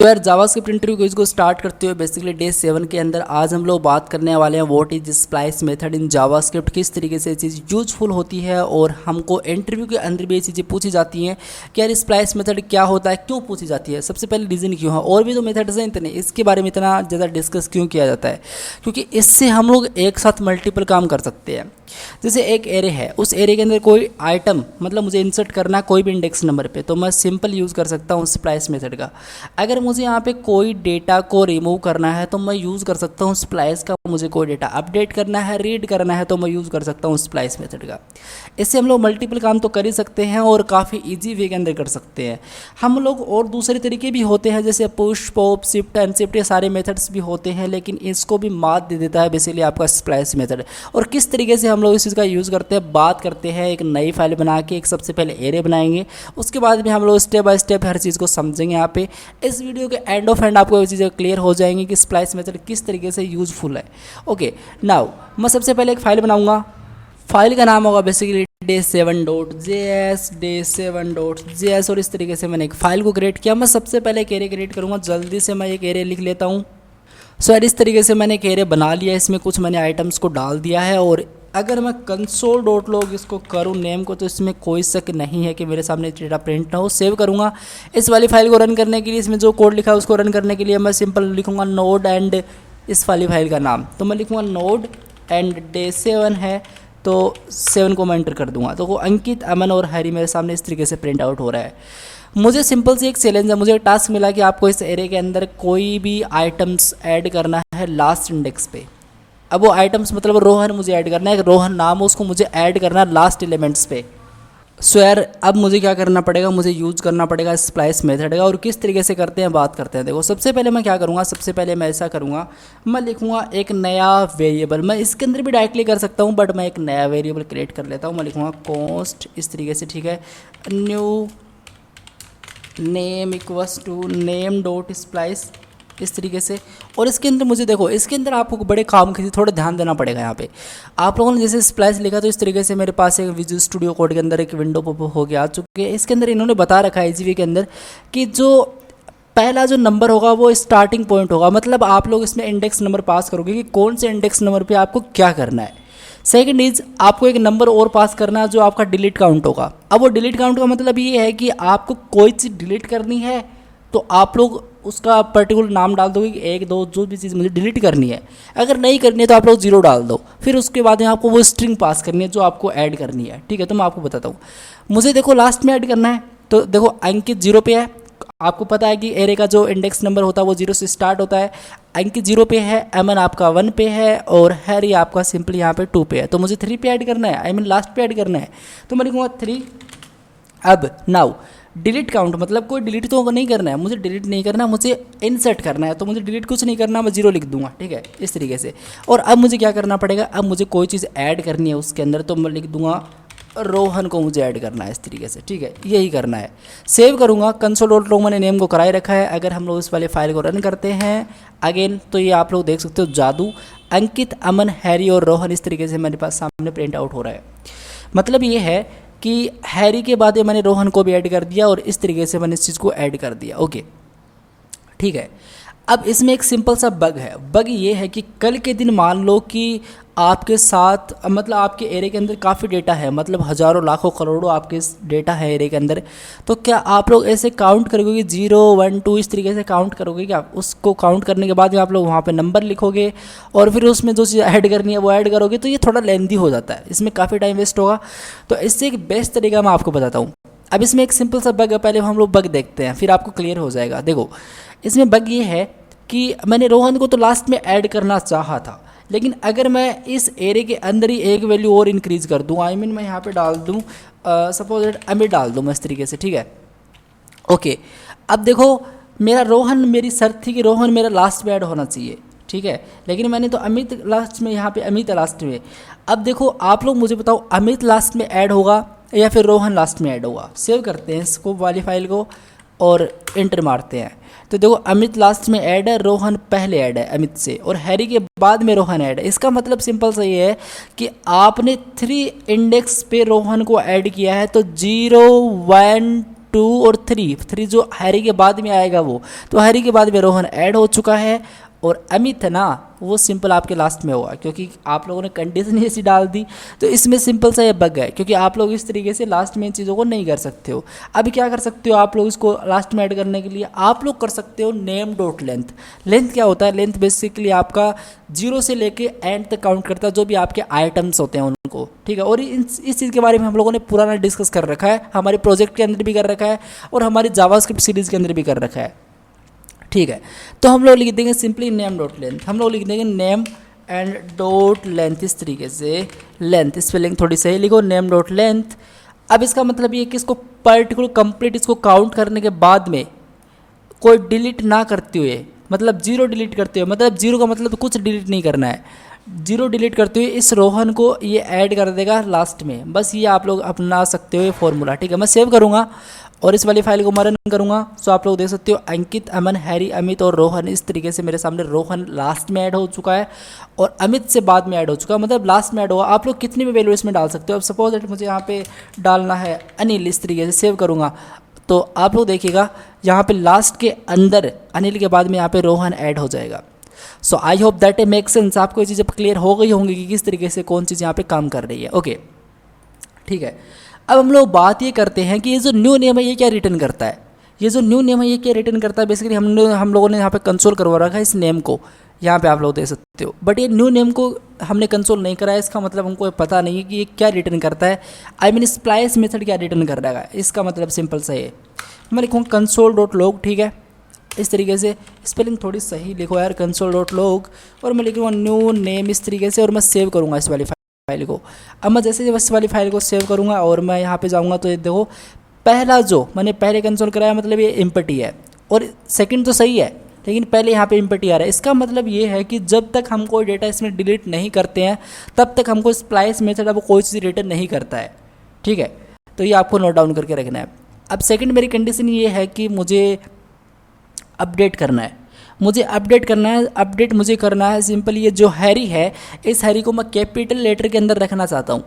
तो यार JavaScript interview quiz को स्टार्ट करते हुए बेसिकली डे 7 के अंदर आज हम लोग बात करने वाले हैं what is splice method in JavaScript, किस तरीके से ये चीज़ यूजफुल होती है और हमको इंटरव्यू के अंदर भी ये चीज़ें पूछी जाती हैं कि यार स्प्लाइस मेथड क्या होता है, क्यों पूछी जाती है, सबसे पहले रीज़न क्यों है, और भी तो मेथड्स हैं इतने, इसके बारे में इतना ज़्यादा डिस्कस क्यों किया जाता है। क्योंकि इससे हम लोग एक साथ मल्टीपल काम कर सकते हैं। जैसे एक एरे है, उस एरे के अंदर कोई आइटम मतलब मुझे इंसर्ट करना है कोई भी इंडेक्स नंबर पे, तो मैं सिंपल यूज़ कर सकता हूँ स्प्लाइस मेथड का। अगर मुझे यहाँ पे कोई डेटा को रिमूव करना है तो मैं यूज़ कर सकता हूँ स्प्लाइस का। मुझे कोई डेटा अपडेट करना है, रीड करना है, तो मैं यूज़ कर सकता हूँ स्प्लाइस मेथड का। इससे हम लोग मल्टीपल काम तो कर ही सकते हैं और काफ़ी ईजी वे के अंदर कर सकते हैं हम लोग। और दूसरे तरीके भी होते हैं जैसे पुश, पॉप, शिफ्ट, अनशिफ्ट, ये सारे मेथड्स भी होते हैं, लेकिन इसको भी मात दे देता है बेसिकली आपका स्प्लाइस मेथड। और किस तरीके से हम लोग इस चीज़ का यूज़ करते हैं बात करते हैं। एक नई फाइल बना के एक सबसे पहले एरे बनाएंगे, उसके बाद भी हम लोग स्टेप बाय स्टेप हर चीज़ को समझेंगे। यहाँ पे इस वीडियो के एंड ऑफ एंड आपको ये चीज़ें क्लियर हो जाएंगी कि स्प्लाइस मेथड किस तरीके से यूजफुल है। ओके, नाउ मैं सबसे पहले एक फाइल बनाऊंगा। फाइल का नाम होगा बेसिकली day7.js, day7.js, और इस तरीके से मैंने एक फाइल को क्रिएट किया। मैं सबसे पहले एक एरे क्रिएट करूँगा, जल्दी से मैं एक एरे लिख लेता हूँ। सो यार इस तरीके से मैंने एक एरे बना लिया, इसमें कुछ मैंने आइटम्स को डाल दिया है। और अगर मैं console.log इसको करूँ नेम को, तो इसमें कोई शक नहीं है कि मेरे सामने डेटा प्रिंट ना हो। सेव करूँगा इस वाली फाइल को रन करने के लिए, इसमें जो कोड लिखा है उसको रन करने के लिए मैं सिंपल लिखूँगा नोड एंड इस वाली फाइल का नाम, तो मैं लिखूँगा नोड एंड day7 है, तो 7 को मैं एंटर कर दूँगा। तो वो अंकित, अमन और हरी मेरे सामने इस तरीके से प्रिंट आउट हो रहा है। मुझे सिंपल सी एक चैलेंज है, मुझे एक टास्क मिला कि आपको इस एरे के अंदर कोई भी आइटम्स ऐड करना है लास्ट इंडेक्स पे। अब वो आइटम्स मतलब रोहन मुझे ऐड करना है, रोहन नाम है उसको मुझे ऐड करना है लास्ट एलिमेंट्स पे। सो यार अब मुझे क्या करना पड़ेगा, मुझे यूज़ करना पड़ेगा स्प्लाइस मेथड का। और किस तरीके से करते हैं बात करते हैं। देखो सबसे पहले मैं क्या करूँगा, सबसे पहले मैं ऐसा करूँगा, मैं लिखूँगा एक नया वेरिएबल। मैं इसके अंदर भी डायरेक्टली कर सकता हूँ, बट मैं एक नया वेरिएबल क्रिएट कर लेता हूँ। मैं लिखूँगा कॉस्ट इस तरीके से, ठीक है, new name equals to name dot splice इस तरीके से। और इसके अंदर मुझे देखो, इसके अंदर आपको बड़े काम के थोड़ा ध्यान देना पड़ेगा। यहाँ पे आप लोगों ने जैसे स्प्लाइस लिखा तो इस तरीके से मेरे पास एक विजुअल स्टूडियो कोड के अंदर एक विंडो पॉप हो गया आ चुकी है। इसके अंदर इन्होंने बता रखा है इजीवी के अंदर कि जो पहला जो नंबर होगा वो स्टार्टिंग पॉइंट होगा, मतलब आप लोग इसमें इंडेक्स नंबर पास करोगे कि कौन से इंडेक्स नंबर पर आपको क्या करना है। सेकंड इज आपको एक नंबर और पास करना है जो आपका डिलीट काउंट होगा। अब वो डिलीट काउंट का मतलब ये है कि आपको कोई चीज़ डिलीट करनी है तो आप लोग उसका पर्टिकुलर नाम डाल दोगे कि 1 2 जो भी चीज़ मुझे डिलीट करनी है। अगर नहीं करनी है तो आप लोग 0 डाल दो। फिर उसके बाद में आपको वो स्ट्रिंग पास करनी है जो आपको ऐड करनी है, ठीक है। तो मैं आपको बताता हूँ, मुझे देखो लास्ट में ऐड करना है, तो देखो अंकित 0 पे है। आपको पता है कि एरे का जो इंडेक्स नंबर होता है वो 0 से स्टार्ट होता है। अंकित 0 पे है, अमन आपका 1 पे है और हैरी आपका सिंपली यहाँ पे 2 पे है। तो मुझे 3 पे ऐड करना है, आई मीन लास्ट पे ऐड करना है, तो मैं लिखूँगा 3। अब नाउ डिलीट काउंट मतलब कोई डिलीट तो नहीं करना है, मुझे डिलीट नहीं करना, मुझे इंसर्ट करना है। तो मुझे डिलीट कुछ नहीं करना, मैं 0 लिख दूंगा, ठीक है, इस तरीके से। और अब मुझे क्या करना पड़ेगा, अब मुझे कोई चीज़ ऐड करनी है उसके अंदर, तो मैं लिख दूंगा रोहन को मुझे ऐड करना है इस तरीके से, ठीक है, यही करना है। सेव करूँगा, console.log मैंने नेम को कराए रखा है। अगर हम लोग इस वाले फाइल को रन करते हैं अगेन, तो ये आप लोग देख सकते हो जादू, अंकित, अमन, हैरी और रोहन इस तरीके से मेरे पास सामने प्रिंट आउट हो रहा है। मतलब ये है कि हैरी के बाद मैंने रोहन को भी ऐड कर दिया और इस तरीके से मैंने इस चीज़ को ऐड कर दिया। ओके, ठीक है। अब इसमें एक सिंपल सा बग है। बग ये है कि कल के दिन मान लो कि आपके साथ मतलब आपके एरे के अंदर काफ़ी डेटा है, मतलब हज़ारों लाखों करोड़ों आपके डेटा है एरे के अंदर, तो क्या आप लोग ऐसे काउंट करोगे कि 0 1 2 इस तरीके से काउंट करोगे क्या? उसको काउंट करने के बाद में आप लोग वहाँ पे नंबर लिखोगे और फिर उसमें जो चीज़ ऐड करनी है वो ऐड करोगे, तो ये थोड़ा लेंदी हो जाता है, इसमें काफ़ी टाइम वेस्ट होगा। तो इससे एक बेस्ट तरीका मैं आपको बताता हूँ। अब इसमें एक सिंपल सा बग है, पहले हम लोग बग देखते हैं फिर आपको क्लियर हो जाएगा। देखो इसमें बग ये है कि मैंने रोहन को तो लास्ट में ऐड करना चाहा था, लेकिन अगर मैं इस एरे के अंदर ही एक वैल्यू और इंक्रीज़ कर दूँ, आई मीन मैं यहाँ पे डाल दूँ सपोज दैट अमित डाल दूँ मैं इस तरीके से, ठीक है। ओके, अब देखो मेरा रोहन, मेरी शर्त थी कि रोहन मेरा लास्ट में ऐड होना चाहिए, ठीक है, लेकिन मैंने तो अमित लास्ट में, यहाँ पे अमित लास्ट में। अब देखो आप लोग मुझे बताओ अमित लास्ट में ऐड होगा या फिर रोहन लास्ट में ऐड होगा। सेव करते हैं इसको वाली फाइल को और एंटर मारते हैं, तो देखो अमित लास्ट में ऐड है, रोहन पहले ऐड है अमित से, और हैरी के बाद में रोहन ऐड है। इसका मतलब सिंपल सा ये है कि आपने 3 इंडेक्स पे रोहन को ऐड किया है, तो 0 1 2 और 3 जो हैरी के बाद में आएगा वो, तो हैरी के बाद में रोहन ऐड हो चुका है और अमित है ना वो सिंपल आपके लास्ट में होगा, क्योंकि आप लोगों ने कंडीशन ही ऐसी डाल दी। तो इसमें सिंपल सा ये बग है, क्योंकि आप लोग इस तरीके से लास्ट में इन चीज़ों को नहीं कर सकते हो। अभी क्या कर सकते हो आप लोग इसको लास्ट में ऐड करने के लिए, आप लोग कर सकते हो नेम डॉट लेंथ। लेंथ क्या होता है? लेंथ बेसिकली आपका 0 से लेके एंड तक काउंट करता है, जो भी आपके आइटम्स होते हैं उनको, ठीक है। और इस चीज़ के बारे में हम लोगों ने पुराना डिस्कस कर रखा है, हमारे प्रोजेक्ट के अंदर भी कर रखा है और हमारी जावास्क्रिप्ट सीरीज़ के अंदर भी कर रखा है, ठीक है। तो हम लोग लिख देंगे सिंपली नेम डॉट लेंथ, हम लोग लिख देंगे नेम एंड डॉट लेंथ, इस तरीके से लेंथ स्पेलिंग थोड़ी सही लिखो, नेम डॉट लेंथ। अब इसका मतलब ये कि इसको पर्टिकुलर कंप्लीट इसको काउंट करने के बाद में कोई डिलीट ना करते हुए, मतलब 0 डिलीट करते हुए, मतलब 0 का मतलब कुछ डिलीट नहीं करना है, 0 डिलीट करते हुए इस रोहन को ये ऐड कर देगा लास्ट में। बस ये आप लोग अपना सकते हो ये फॉर्मूला, ठीक है। मैं सेव करूँगा और इस वाली फाइल को मैं रन करूँगा, सो आप लोग देख सकते हो अंकित, अमन, हैरी, अमित और रोहन, इस तरीके से मेरे सामने रोहन लास्ट में ऐड हो चुका है और अमित से बाद में ऐड हो चुका है, मतलब लास्ट में ऐड होगा। आप लोग कितनी भी वैल्यू इसमें डाल सकते हो। अब सपोज दैट मुझे यहाँ पे डालना है अनिल, इस तरीके से सेव करूँगा तो आप लोग देखिएगा यहाँ पे लास्ट के अंदर अनिल के बाद में यहाँ पे रोहन ऐड हो जाएगा। So I hope that a make sense, आपको ये चीज़ें क्लियर हो गई होंगी कि किस तरीके से कौन चीज़ यहाँ पे काम कर रही है, ओके, ठीक है। अब हम लोग बात ये करते हैं कि ये जो न्यू नेम है ये क्या रिटर्न करता है। ये जो न्यू नेम है ये क्या रिटर्न करता है, बेसिकली हम लोगों ने यहाँ पे कंसोल करवा रखा है इस नेम को, यहाँ पे आप लोग देख सकते हो, बट ये न्यू नेम को हमने कंसोल नहीं करा है, इसका मतलब हमको ये पता नहीं है कि ये क्या रिटर्न करता है। आई मीन स्प्लाइस मेथड क्या रिटर्न कर रहा है, इसका मतलब सिंपल सा है। मैं लिखूँगा कंसोल डॉट लॉग, ठीक है, इस तरीके से स्पेलिंग थोड़ी सही लिखो यार, कंसोल डॉट लॉग, और मैं लिखूँगा न्यू नेम इस तरीके से और मैं सेव करूँगा इस वाली फाइल को। अब मैं जैसे इस वाली फाइल को सेव करूँगा और मैं यहाँ पे जाऊँगा तो ये देखो पहला जो मैंने पहले कंसोल कराया मतलब ये एम्प्टी है और सेकंड तो सही है, लेकिन पहले यहाँ पे एम्प्टी आ रहा है। इसका मतलब ये है कि जब तक हम कोई डेटा इसमें डिलीट नहीं करते हैं तब तक हमको स्प्लाइस मेथड अब कोई चीज़ रिटर्न नहीं करता है, ठीक है। तो ये आपको नोट डाउन करके रखना है। अब सेकंड मेरी कंडीशन ये है कि मुझे अपडेट करना है, मुझे अपडेट करना है। अपडेट मुझे करना है सिंपल, ये जो हैरी है इस हैरी को मैं कैपिटल लेटर के अंदर रखना चाहता हूँ,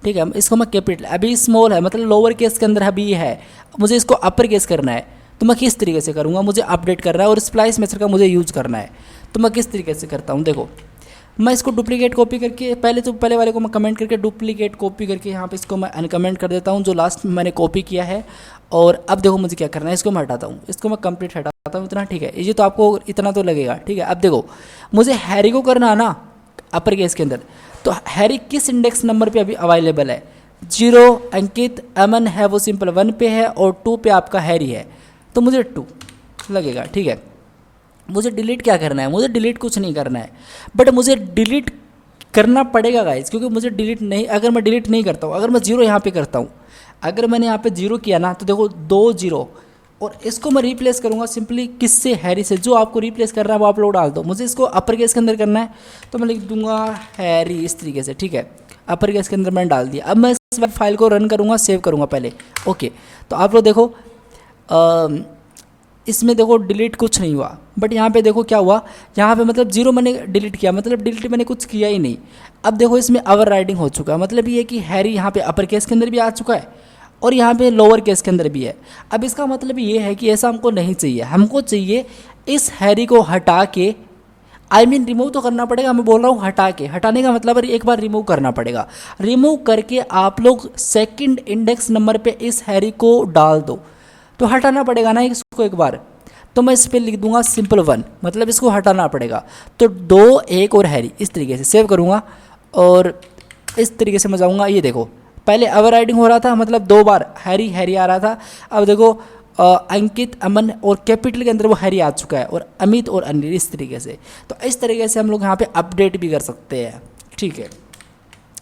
ठीक है। इसको मैं कैपिटल, अभी स्मॉल है मतलब लोअर केस के अंदर अभी ये है, मुझे इसको अपर केस करना है। तो मैं किस तरीके से करूँगा, मुझे अपडेट करना है और स्प्लाइस मेथड का मुझे यूज़ करना है। तो मैं किस तरीके से करता हूँ, देखो मैं इसको डुप्लीकेट कॉपी करके पहले वाले को मैं कमेंट करके डुप्लीकेट कॉपी करके यहाँ पे इसको मैं अनकमेंट कर देता हूँ जो लास्ट में मैंने कॉपी किया है। और अब देखो मुझे क्या करना है, इसको मैं हटाता हूँ, इसको मैं कंप्लीट हटाता हूँ इतना, ठीक है। ये तो आपको इतना तो लगेगा, ठीक है। अब देखो मुझे हैरी को करना है ना अपर केस के अंदर, तो हैरी किस इंडेक्स नंबर पे अभी अवेलेबल है, 0, अंकित, अमन है वो सिंपल 1 पे है और 2 पे आपका हैरी है, तो मुझे 2 लगेगा, ठीक है। मुझे डिलीट क्या करना है, मुझे डिलीट कुछ नहीं करना है, बट मुझे डिलीट करना पड़ेगा गाइस, क्योंकि मुझे डिलीट नहीं, अगर मैं डिलीट नहीं करता हूँ, अगर मैं 0 यहाँ पे करता हूँ, अगर मैंने यहाँ पे 0 किया ना तो देखो 2 0 और इसको मैं रिप्लेस करूँगा सिंपली किससे, हैरी से। जो आपको रिप्लेस करना है वो आप लोग डाल दो, मुझे इसको अपर केस के अंदर करना है तो मैं लिख दूंगा हैरी इस तरीके से, ठीक है। अपर केस के अंदर मैंने डाल दिया। अब मैं इस फाइल को रन करूँगा, सेव करूँगा पहले, ओके। तो आप लोग देखो इसमें देखो डिलीट कुछ नहीं हुआ, बट यहाँ पे देखो क्या हुआ, यहाँ पे मतलब 0 मैंने डिलीट किया, मतलब डिलीट मैंने कुछ किया ही नहीं। अब देखो इसमें ओवर राइडिंग हो चुका है, मतलब ये है कि हैरी यहाँ पे अपर केस के अंदर भी आ चुका है और यहाँ पे लोअर केस के अंदर भी है। अब इसका मतलब ये है कि ऐसा हमको नहीं चाहिए, हमको चाहिए इस हैरी को हटा के, आई मीन रिमूव तो करना पड़ेगा, मैं बोल रहा हूँ हटा के, हटाने का मतलब एक बार रिमूव करना पड़ेगा। रिमूव करके आप लोग सेकंड इंडेक्स नंबर पे इस हैरी को डाल दो, तो हटाना पड़ेगा ना इसको एक बार। तो मैं इस पर लिख दूंगा सिंपल 1, मतलब इसको हटाना पड़ेगा। तो 2, 1 और हैरी इस तरीके से सेव करूँगा और इस तरीके से मैं जाऊँगा। ये देखो पहले ओवर राइडिंग हो रहा था, मतलब 2 बार हैरी हैरी आ रहा था। अब देखो अंकित, अमन और कैपिटल के अंदर वो हैरी आ चुका है और अमित और अनिल इस तरीके से। तो इस तरीके से हम लोग यहाँ पे अपडेट भी कर सकते हैं, ठीक है।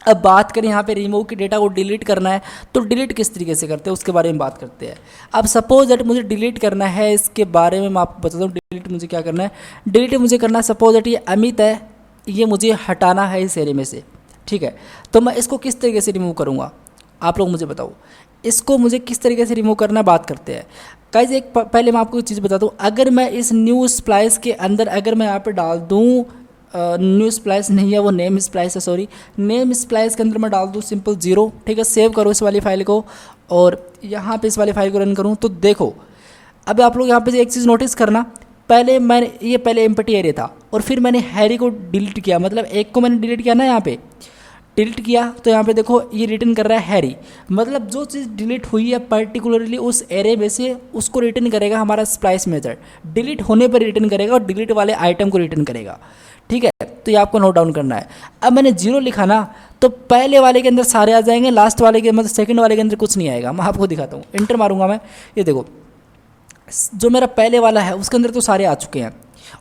अब बात करें यहाँ पे रिमूव की, डेटा को डिलीट करना है तो डिलीट किस तरीके से करते हैं उसके बारे में बात करते हैं। अब सपोज दैट मुझे डिलीट करना है, इसके बारे में मैं आपको बताता हूँ डिलीट मुझे क्या करना है। डिलीट मुझे करना है, सपोज दैट ये अमित है, ये मुझे हटाना है इस एरिया में से, ठीक है। तो मैं इसको किस तरीके से रिमूव करूँगा, आप लोग मुझे बताओ, इसको मुझे किस तरीके से रिमूव करना है, बात करते हैं गाइस। एक पहले मैं आपको एक चीज़ बताता हूँ, अगर मैं इस न्यू स्प्लाइस के अंदर अगर मैं यहाँ पे डाल दूँ, न्यू स्प्लाइस नहीं है वो नेम स्प्लाइस है, सॉरी, नेम स्प्लाइस के अंदर मैं डाल दूँ सिंपल 0, ठीक है। सेव करो इस वाली फाइल को और यहाँ पे इस वाली फाइल को रन करूँ तो देखो, अब आप लोग यहाँ पे एक चीज़ नोटिस करना, पहले मैंने ये पहले एम्प्टी एरे था और फिर मैंने हैरी को डिलीट किया, मतलब एक को मैंने डिलीट किया ना, यहाँ पे डिलीट किया तो यहाँ पे देखो ये रिटर्न कर रहा है हैरी, मतलब जो चीज़ डिलीट हुई है पर्टिकुलरली उस एरे में से उसको रिटर्न करेगा हमारा स्प्लाइस मेथड, डिलीट होने पर रिटर्न करेगा और डिलीट वाले आइटम को रिटर्न करेगा। ठीक है, तो ये आपको नोट डाउन करना है। अब मैंने 0 लिखा ना तो पहले वाले के अंदर सारे आ जाएंगे, लास्ट वाले के मतलब सेकंड वाले के अंदर कुछ नहीं आएगा। मैं आपको दिखाता हूँ, इंटर मारूंगा मैं, ये देखो जो मेरा पहले वाला है उसके अंदर तो सारे आ चुके हैं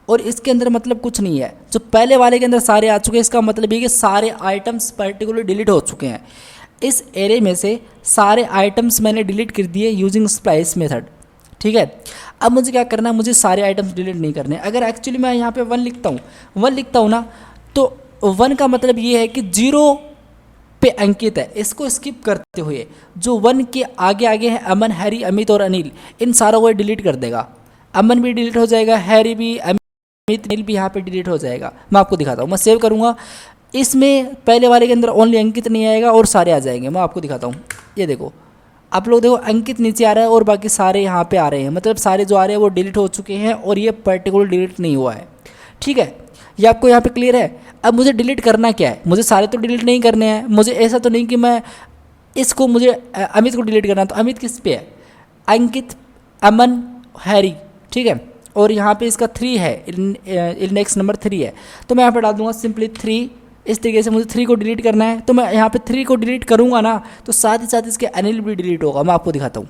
और इसके अंदर मतलब कुछ नहीं है। जो पहले वाले के अंदर सारे आ चुके हैं इसका मतलब ये कि सारे आइटम्स पर्टिकुलर डिलीट हो चुके हैं। इस एरे में से सारे आइटम्स मैंने डिलीट कर दिए यूजिंग स्प्लाइस मेथड। ठीक है, अब मुझे क्या करना है, मुझे सारे आइटम्स डिलीट नहीं करने। अगर एक्चुअली मैं यहाँ पे 1 लिखता हूँ ना तो 1 का मतलब ये है कि 0 पे अंकित है, इसको स्किप करते हुए जो 1 के आगे आगे है अमन, हैरी, अमित और अनिल, इन सारों को डिलीट कर देगा। अमन भी डिलीट हो जाएगा, हैरी भी, अमित, अनिल भी यहाँ पे डिलीट हो जाएगा। मैं आपको दिखाता हूँ, मैं सेव करूँगा, इसमें पहले वाले के अंदर ओनली अंकित नहीं आएगा और सारे आ जाएंगे। मैं आपको दिखाता हूँ, ये देखो आप लोग देखो अंकित नीचे आ रहा है और बाकी सारे यहाँ पे आ रहे हैं, मतलब सारे जो आ रहे हैं वो डिलीट हो चुके हैं और ये पर्टिकुलर डिलीट नहीं हुआ है। ठीक है, ये आपको यहाँ पे क्लियर है। अब मुझे डिलीट करना क्या है, मुझे सारे तो डिलीट नहीं करने हैं, मुझे ऐसा तो नहीं कि मैं इसको, मुझे अमित को डिलीट करना है। तो अमित किस पे है, अंकित, अमन, हैरी। ठीक है, और यहाँ पे इसका 3 है, इंडेक्स नंबर 3 है, तो मैं यहाँ पे डाल दूंगा सिंपली 3। इस तरीके से मुझे 3 को डिलीट करना है, तो मैं यहाँ पे 3 को डिलीट करूँगा ना तो साथ ही साथ इसके अनिल भी डिलीट होगा। मैं आपको दिखाता हूँ,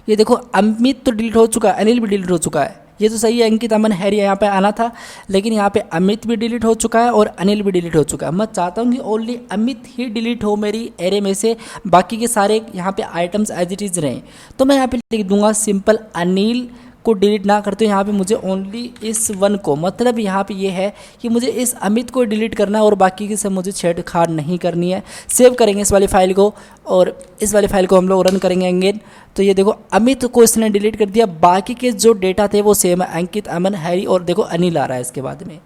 ये देखो अमित तो डिलीट हो चुका है, अनिल भी डिलीट हो चुका है। ये तो सही है, अंकित, अमन, हैरी यहाँ पे आना था, लेकिन यहाँ पे अमित भी डिलीट हो चुका है और अनिल भी डिलीट हो चुका है। मैं चाहता हूँ कि ओनली अमित ही डिलीट हो मेरी एरे में से, बाकी के सारे यहाँ पे आइटम्स एज इट इज़ रहें। तो मैं यहाँ पे लिख दूंगा सिंपल अनिल को डिलीट ना करते, यहाँ पे मुझे ओनली इस 1 को, मतलब यहाँ पे ये है कि मुझे इस अमित को डिलीट करना है और बाकी की सब मुझे छेड़छाड़ नहीं करनी है। सेव करेंगे इस वाली फाइल को और इस वाली फाइल को हम लोग रन करेंगे अगेन। तो ये देखो अमित को इसने डिलीट कर दिया, बाकी के जो डेटा थे वो सेम है, अंकित, अमन, हैरी और देखो अनिल आ रहा है इसके बाद में।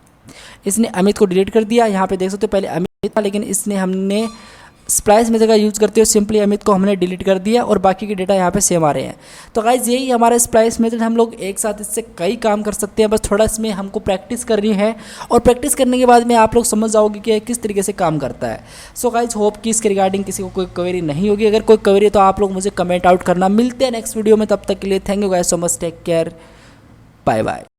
इसने अमित को डिलीट कर दिया, यहाँ पे देख सकते हो पहले अमित था लेकिन इसने हमने स्प्लाइस मेथड का यूज़ करते हुए सिंपली अमित को हमने डिलीट कर दिया और बाकी के डेटा यहाँ पे सेम आ रहे हैं। तो गाइज यही हमारा स्प्लाइस मेथड, हम लोग एक साथ इससे कई काम कर सकते हैं, बस थोड़ा इसमें हमको प्रैक्टिस करनी है और प्रैक्टिस करने के बाद में आप लोग समझ जाओगे कि किस तरीके से काम करता है। सो गाइज होप कि इसके रिगार्डिंग किसी को कोई क्वेरी नहीं होगी, अगर कोई क्वेरी है तो आप लोग मुझे कमेंट आउट करना। मिलते हैं नेक्स्ट वीडियो में, तब तक के लिए thank you guys so much, take care, bye bye.